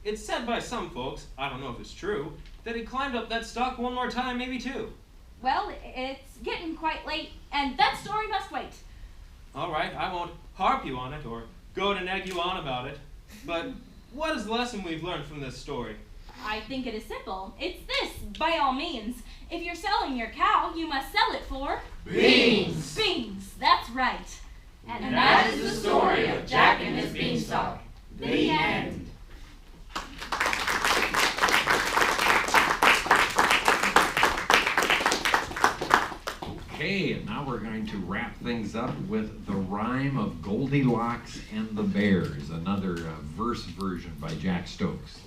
It's said by some folks, I don't know if it's true, that he climbed up that stalk one more time, maybe two. Well, it's getting quite late, and that story must wait. All right, I won't harp you on it or go to nag you on about it. But what is the lesson we've learned from this story? I think it is simple. It's this, by all means. If you're selling your cow, you must sell it for... beans! Beans, that's right. And that is the story of Jack and his beanstalk. The end. Okay, and now we're going to wrap things up with the rhyme of Goldilocks and the Bears, another verse version by Jack Stokes.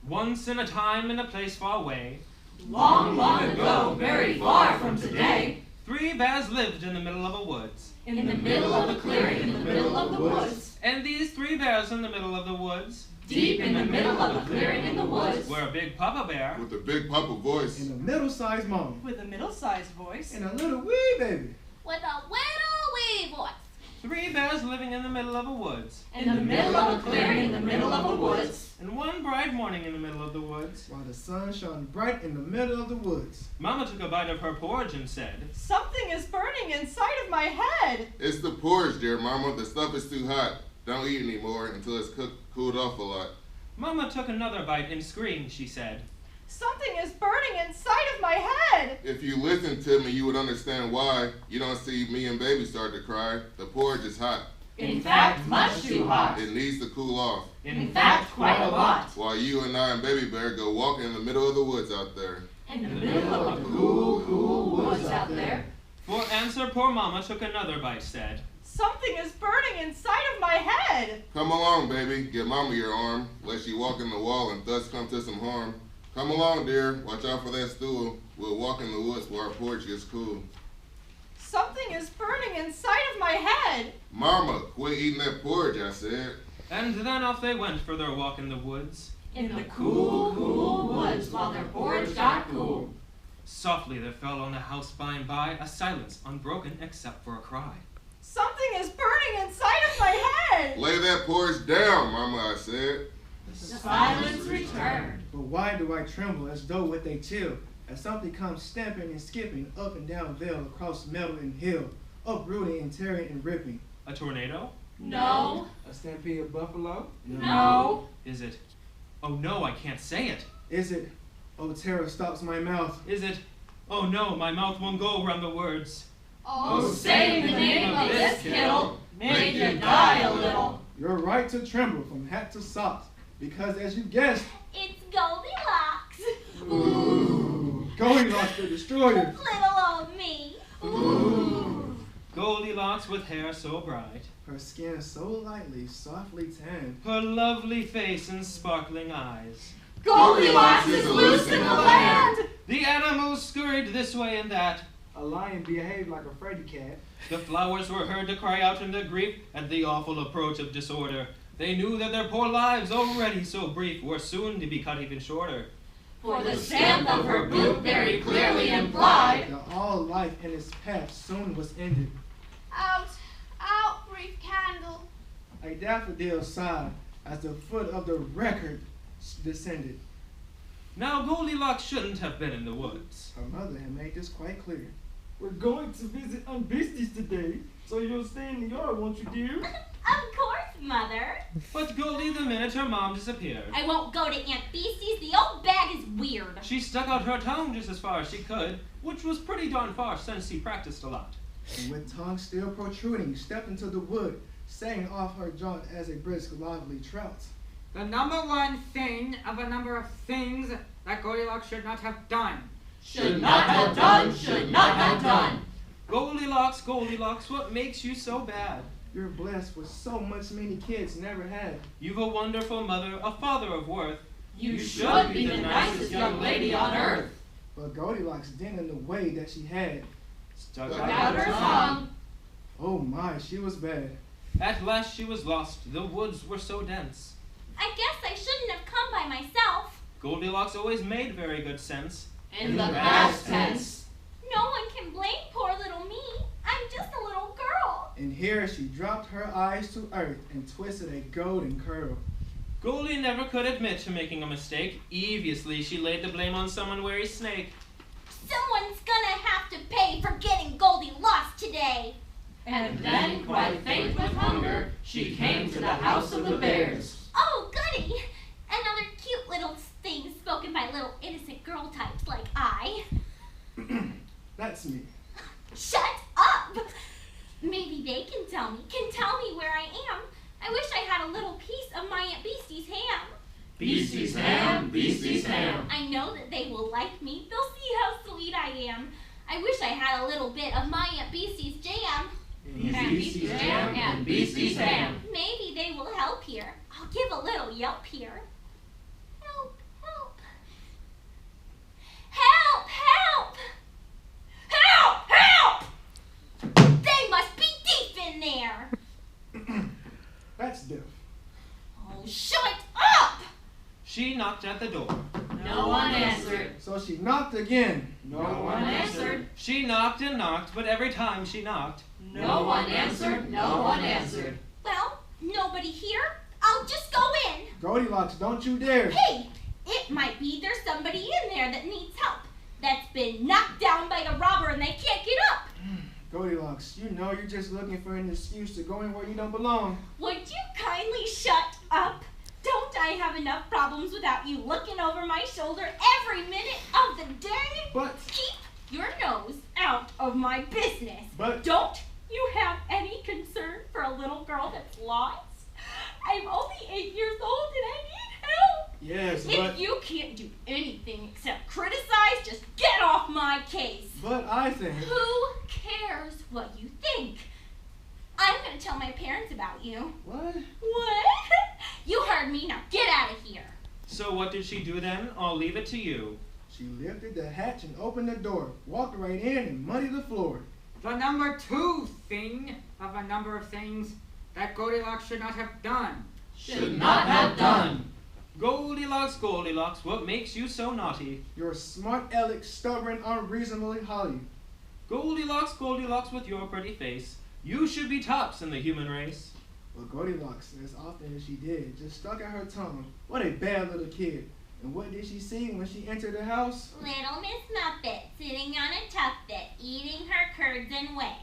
Once in a time in a place far away, Long, long ago, very far from today, 3 bears lived in the middle of a woods. in the middle of a clearing, in the middle of the woods, And these 3 bears in the middle of the woods deep in the middle of a clearing in the woods, were a big papa bear, with a big papa voice, And a middle-sized mom. With a middle-sized voice. And a little wee baby. With a little wee voice. 3 bears living in the middle of a woods. in the middle of a clearing, in the middle of a woods, And one bright morning in the middle of the woods, While the sun shone bright in the middle of the woods. Mama took a bite of her porridge and said, Something is burning inside of my head. it's the porridge, dear mama. The stuff is too hot. Don't eat anymore until it's cooled off a lot. Mama took another bite and screamed, she said. Something is burning inside of my head. If you listen to me, you would understand why you don't see me and baby start to cry. The porridge is hot. in fact, much too hot, It needs to cool off. in fact, quite a lot, While you and I and baby bear go walking in the middle of the woods out there. in the middle of the cool, cool woods out there. For answer, poor Mama took another bite, said, Something is burning inside of my head. Come along, baby. Give mama your arm, lest you walk in the wall and thus come to some harm. Come along, dear. Watch out for that stool. We'll walk in the woods where our porch gets cool. Something is burning inside of my head. Mama, quit eating that porridge, I said. And then off they went for their walk in the woods. In the cool, cool woods, while their porridge got cool. Softly there fell on the house by and by a silence unbroken except for a cry. Something is burning inside of my head. Lay that porridge down, mama, I said. The silence returned. But why do I tremble as though with a chill, as something comes stamping and skipping up and down vale across meadow and hill, uprooting and tearing and ripping? A tornado? No, A stampede of buffalo? no, Is it? Oh no, I can't say it. Is it? Oh, terror stops my mouth. Is it? Oh no, my mouth won't go around the words. oh, say the name of this kittle, make you die a little. You're right to tremble from hat to socks, because as you guessed, It's Goldilocks. Goldilocks the destroyer. Little old me. Goldilocks with hair so bright, Her skin so lightly, softly tanned. her lovely face and sparkling eyes. Goldilocks is loose in the land. The animals scurried this way and that. A lion behaved like a fraidy cat. The flowers were heard to cry out in their grief at the awful approach of disorder. They knew that their poor lives, already so brief, were soon to be cut even shorter. For the stamp of her boot very clearly implied. That all life in its path soon was ended. Out, out, brief candle. A daffodil sighed as the foot of the record descended. Now Goldilocks shouldn't have been in the woods. Her mother had made this quite clear. We're going to visit Aunt Beastie's today, so you'll stay in the yard, won't you, dear? Of course, Mother. But Goldie, the minute her mom disappeared, I won't go to Aunt Beastie's. The old bag is weird. she stuck out her tongue just as far as she could, which was pretty darn far since she practiced a lot. And with tongue still protruding, stepped into the wood, setting off her jaunt as a brisk, lively trout. The number one thing of a number of things that Goldilocks should not have done. Should not have done, should not have done. Goldilocks, Goldilocks, what makes you so bad? You're blessed with so much many kids never had. You've a wonderful mother, a father of worth. You should be the nicest young lady on earth. But Goldilocks didn't in the way that she had. Stuck Stuck out her tongue. Oh my, she was bad. At last she was lost. The woods were so dense. I guess I shouldn't have come by myself. Goldilocks always made very good sense. In the past tense. No one can blame poor little me. I'm just a little girl. And here she dropped her eyes to earth and twisted a golden curl. Goldie never could admit to making a mistake. Eviously, she laid the blame on someone wary snake. Someone's gonna have to pay for getting Goldie lost today. And then, quite faint with hunger, she came to the house of the bears. Oh, goody! Another cute little thing spoken by little innocent girl types like I. That's me. Shut up! Maybe they can tell me where I am. I wish I had a little piece of my Aunt Beastie's ham. Beastie's ham, Beastie's ham. I know that they will like me. They'll see how sweet I am. I wish I had a little bit of my Aunt Beastie's jam. And Beastie's jam and Beastie's ham. Maybe they will help here. I'll give a little yelp here. Help, help. Help, help! Help, help! They must be deep in there. That's deaf. Oh, shut up! She knocked at the door. No one answered. So she knocked again. No one answered. She knocked and knocked, but every time she knocked, No one answered. No one answered. Well, nobody here. I'll just go in. Goldilocks, don't you dare. Hey, it might be there's somebody in there that needs help. That's been knocked down by a robber and they can't get up. Goldilocks, you know you're just looking for an excuse to go in where you don't belong. Would you kindly shut up? Don't I have enough problems without you looking over my shoulder every minute of the day? But, Keep your nose out of my business. But- Don't you have any concern for a little girl that's lost? I'm only 8 years old and I need help. yes, If you can't do anything except criticize, just get off my case. but I think. Who cares what you think? I'm gonna tell my parents about you. What? What? You heard me, now get out of here. so what did she do then? I'll leave it to you. She lifted the hatch and opened the door, walked right in and muddied the floor. The number 2 thing of a number of things that Goldilocks should not have done. Should not have done. Goldilocks, Goldilocks, what makes you so naughty? You're smart aleck, stubborn, unreasonably holly. Goldilocks, Goldilocks, with your pretty face, you should be tops in the human race. But Goldilocks, as often as she did, just stuck out her tongue. What a bad little kid. And what did she see when she entered the house? Little Miss Muffet sitting on a tuffet, eating her curds and whey.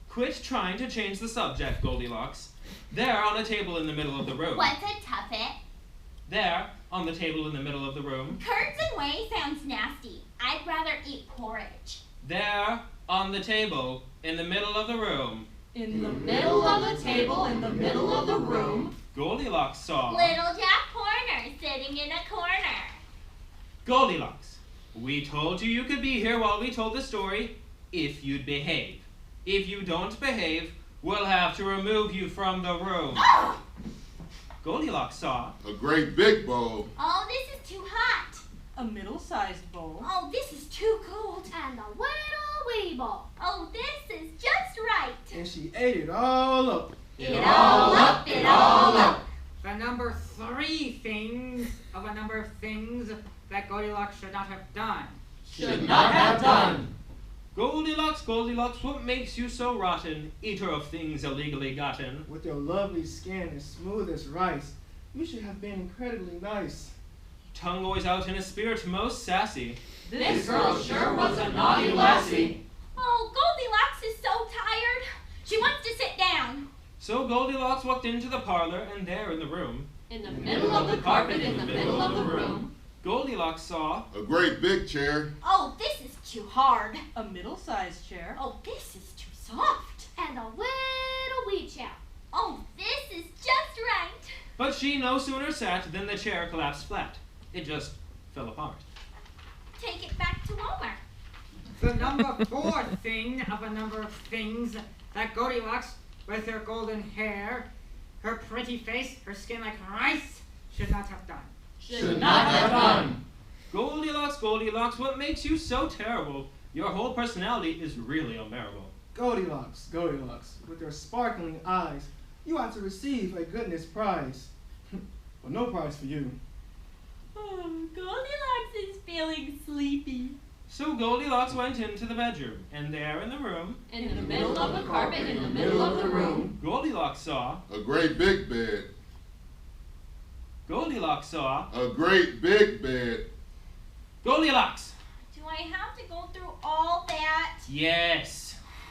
Quit trying to change the subject, Goldilocks. There on a table in the middle of the room. What's a tuffet? There on the table in the middle of the room. Curds and whey sounds nasty. I'd rather eat porridge. There on the table in the middle of the room. In the middle of the table, in the middle of the room. Goldilocks saw. Little Jack Horner sitting in a corner. Goldilocks, we told you could be here while we told the story if you'd behave. If you don't behave, we'll have to remove you from the room. Oh! Goldilocks saw. A great big bowl. Oh, this is too hot. A middle-sized bowl. Oh, this is too cold. And a little wee bowl. Oh, this is just right. And she ate it all up. It all up, it all up. The number 3 things of a number of things that Goldilocks should not have done. Should not have done. Goldilocks, Goldilocks, what makes you so rotten, eater of things illegally gotten? With your lovely skin as smooth as rice, you should have been incredibly nice. Tongue always out in a spirit most sassy. This girl sure was a naughty lassie. Oh, Goldilocks is so tired. She wants to sit down. So Goldilocks walked into the parlor, and there in the room, In the middle of the carpet, in the middle of the room. Goldilocks saw. A great big chair. Oh, this is too hard. A middle-sized chair. Oh, this is too soft. And a little wee chair. Oh, this is just right. But she no sooner sat than the chair collapsed flat. It just fell apart. Take it back to Homer. The number 4 thing of a number of things that Goldilocks, with her golden hair, her pretty face, her skin like rice, should not have done. Should not have done. Goldilocks, Goldilocks, what makes you so terrible? Your whole personality is really unbearable. Goldilocks, Goldilocks, with your sparkling eyes, you ought to receive a goodness prize. But no prize for you. Oh, Goldilocks is feeling sleepy. So Goldilocks went into the bedroom, and there in the room, In the middle of the carpet, in the middle of the room, Goldilocks saw, A great big bed. Goldilocks saw, A great big bed. Goldilocks! Do I have to go through all that? Yes.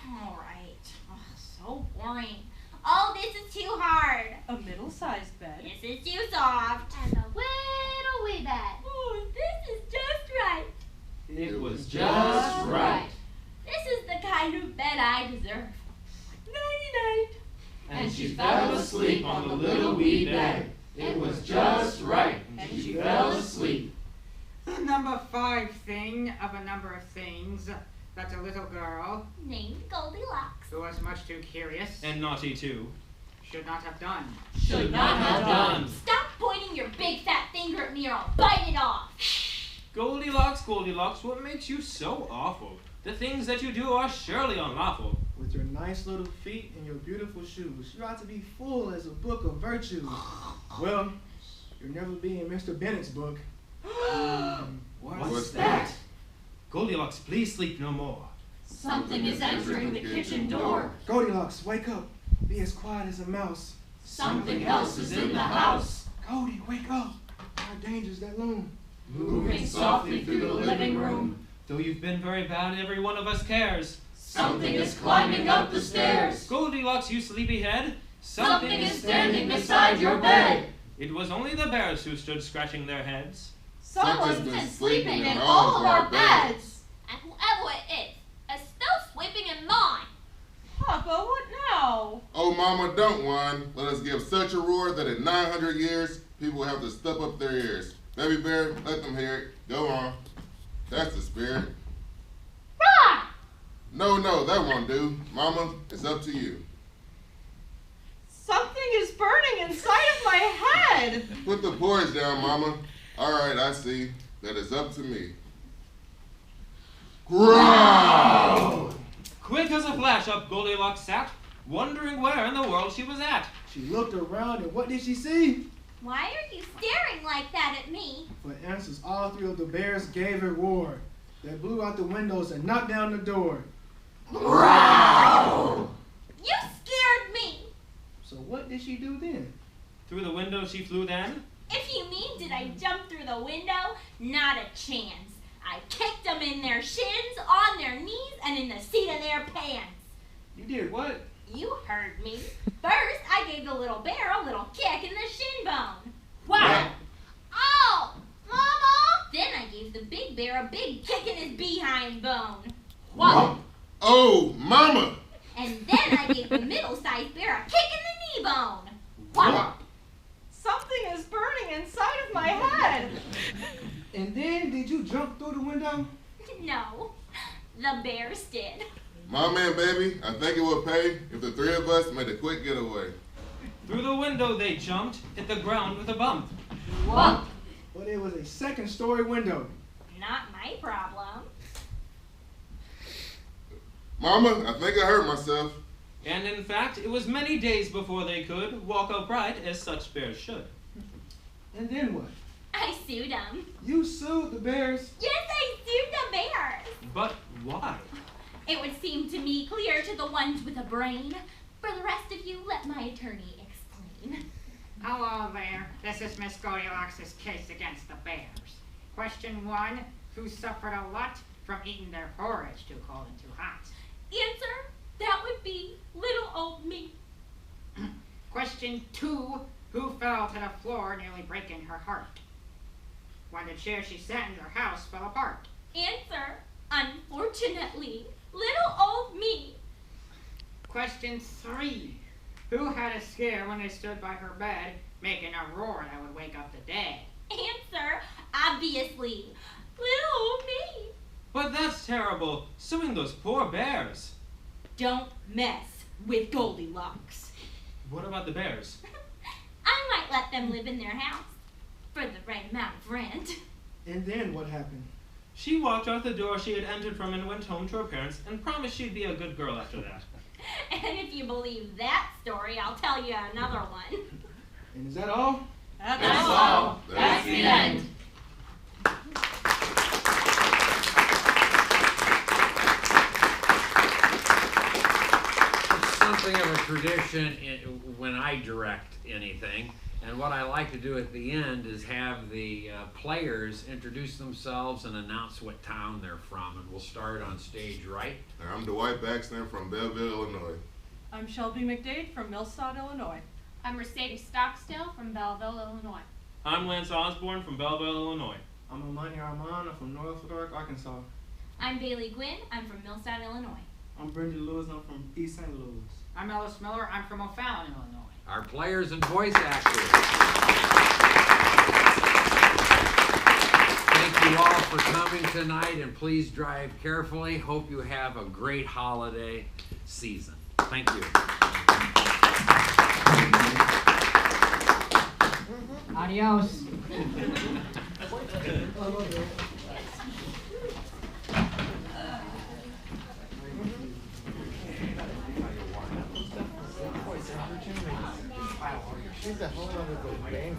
All right. Oh, so boring. Oh, this is too hard. A middle-sized bed. This is too soft. And a little wee bed. Oh, this is just right. It was just right. This is the kind of bed I deserve. Nighty-night. And she fell asleep on the little wee bed. It was just right, and she fell asleep. The number 5 thing of a number of things that a little girl, Named Goldilocks. who was much too curious, And naughty too. should not have done. Should not have done. Stop pointing your big fat finger at me or I'll bite it off. Goldilocks, Goldilocks, what makes you so awful? The things that you do are surely unlawful. With your nice little feet and your beautiful shoes, you ought to be full as a book of virtues. Well, you'll never be in Mr. Bennett's book. What's that? Goldilocks, please sleep no more. Something is entering the kitchen door. Goldilocks, wake up. Be as quiet as a mouse. Something else is in the house. Goldie, wake up. There are dangers that loom. Moving softly through the living room. Though you've been very bad, every one of us cares. Something is climbing up the stairs. Goldilocks, you sleepyhead. Something is standing beside your bed. It was only the bears who stood scratching their heads. Someone's been sleeping in all of our beds. And whoever it is still sleeping in mine. Papa, what now? Oh, Mama, don't whine. Let us give such a roar that in 900 years, people will have to stop up their ears. Baby bear, let them hear it. Go on. That's the spirit. Roar! No, that won't do. Mama, it's up to you. Something is burning inside of my head. Put the porridge down, Mama. All right, I see. That is up to me. Growl! Quick as a flash up Goldilocks sat, wondering where in the world she was at. She looked around and what did she see? Why are you staring like that at me? For answers, all 3 of the bears gave a roar. They blew out the windows and knocked down the door. Growl! You scared me. So what did she do then? Through the window she flew then. If you mean did I jump through the window, not a chance. I kicked them in their shins, on their knees, and in the seat of their pants. You did what? You heard me. First, I gave the little bear a little kick in the shin bone. Wow. Oh, Mama! Then I gave the big bear a big kick in his behind bone. Whomp. Oh, Mama! And then I gave the middle-sized bear a kick in the knee bone. Whomp. Something is burning inside of my head. And then did you jump through the window? No, the bears did. Mama and baby, I think it would pay if the 3 of us made a quick getaway. Through the window they jumped, hit the ground with a bump. Whomp! But it was a 2nd-story window. Not my problem. Mama, I think I hurt myself. And in fact, it was many days before they could walk upright as such bears should. And then what? I sued them. You sued the bears. Yes, I sued the bears. But why? It would seem to me clear to the ones with a brain. For the rest of you, let my attorney explain. Hello there. This is Miss Goldilocks' case against the bears. Question 1. Who suffered a lot from eating their porridge too cold and too hot? Answer, that would be little old me. Question 2. Who fell to the floor, nearly breaking her heart? When the chair she sat in her house fell apart. Answer, unfortunately, little old me. Question 3. Who had a scare when they stood by her bed, making a roar that would wake up the dead? Answer, obviously, little old me. But that's terrible, suing those poor bears. Don't mess with Goldilocks. What about the bears? I might let them live in their house for the right amount of rent. And then what happened? She walked out the door she had entered from and went home to her parents and promised she'd be a good girl after that. And if you believe that story, I'll tell you another one. And is that all? That's all. That's the end. It's something of a tradition when I direct anything. And what I like to do at the end is have the players introduce themselves and announce what town they're from. And we'll start on stage right. I'm Dwight Baxter from Belleville, Illinois. I'm Shelby McDade from Millsod, Illinois. I'm Mercedes Stockstill from Belleville, Illinois. I'm Lance Osborne from Belleville, Illinois. I'm Amani Armand. I'm from North Fork, Arkansas. I'm Bailey Gwynn. I'm from Millside, Illinois. I'm Brendan Lewis. I'm from East St. Louis. I'm Ellis Miller. I'm from O'Fallon, Illinois. Our players and voice actors. Thank you all for coming tonight, and please drive carefully. Hope you have a great holiday season. Thank you. Adios. She's a whole other good game.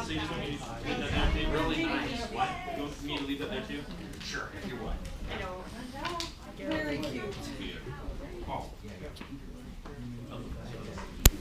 So you just want me to leave that there? Really nice. What? You want me to leave that there too? Sure, if you want. Very cute. Oh, yeah.